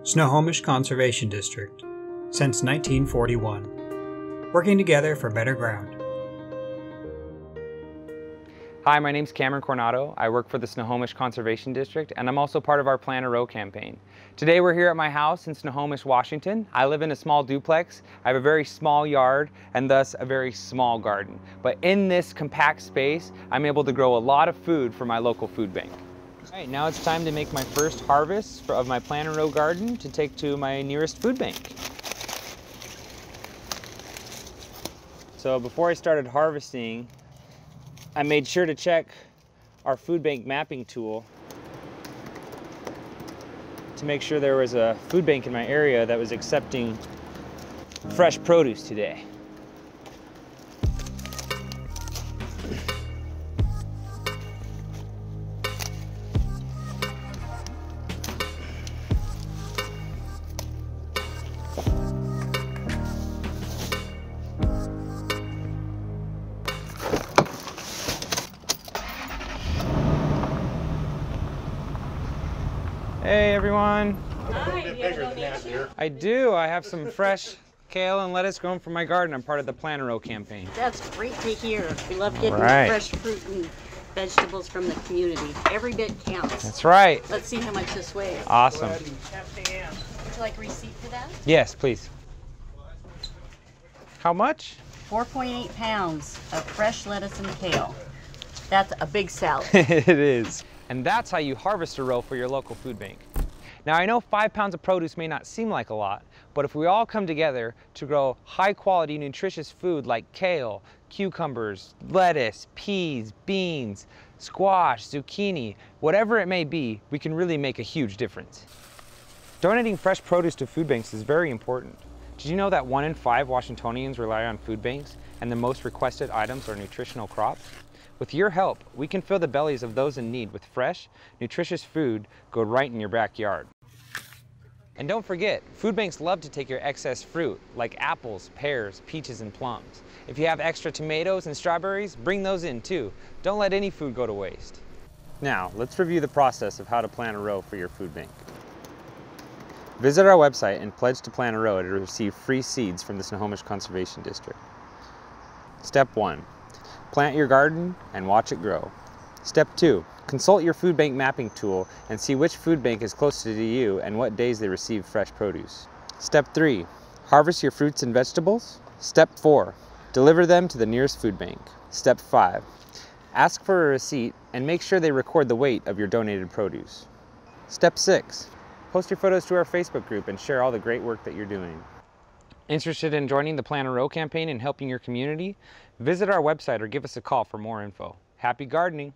Snohomish Conservation District, since 1941, working together for better ground. Hi, my name's Cameron Coronado. I work for the Snohomish Conservation District, and I'm also part of our Plant a Row campaign. Today we're here at my house in Snohomish, Washington. I live in a small duplex. I have a very small yard and thus a very small garden. But in this compact space, I'm able to grow a lot of food for my local food bank. All right, now it's time to make my first harvest of my Plant a Row garden to take to my nearest food bank. So before I started harvesting, I made sure to check our food bank mapping tool to make sure there was a food bank in my area that was accepting fresh produce today. Hey everyone. Hi, do you have a donation? I do. I have some fresh kale and lettuce grown from my garden. I'm part of the Plant a Row campaign. That's great to hear. We love getting fresh fruit and vegetables from the community. Every bit counts. That's right. Let's see how much this weighs. Awesome. Would you like a receipt for that? Yes, please. How much? 4.8 pounds of fresh lettuce and kale. That's a big salad. It is. And that's how you harvest a row for your local food bank. Now I know 5 pounds of produce may not seem like a lot, but if we all come together to grow high quality, nutritious food like kale, cucumbers, lettuce, peas, beans, squash, zucchini, whatever it may be, we can really make a huge difference. Donating fresh produce to food banks is very important. Did you know that 1 in 5 Washingtonians rely on food banks and the most requested items are nutritional crops? With your help, we can fill the bellies of those in need with fresh, nutritious food go right in your backyard. And don't forget, food banks love to take your excess fruit, like apples, pears, peaches, and plums. If you have extra tomatoes and strawberries, bring those in too. Don't let any food go to waste. Now, let's review the process of how to plant a row for your food bank. Visit our website and pledge to plant a row to receive free seeds from the Snohomish Conservation District. Step 1. Plant your garden and watch it grow. Step 2. Consult your food bank mapping tool and see which food bank is closest to you and what days they receive fresh produce. Step 3. Harvest your fruits and vegetables. Step 4. Deliver them to the nearest food bank. Step 5. Ask for a receipt and make sure they record the weight of your donated produce. Step 6. Post your photos to our Facebook group and share all the great work that you're doing. Interested in joining the Plant a Row campaign and helping your community? Visit our website or give us a call for more info. Happy gardening!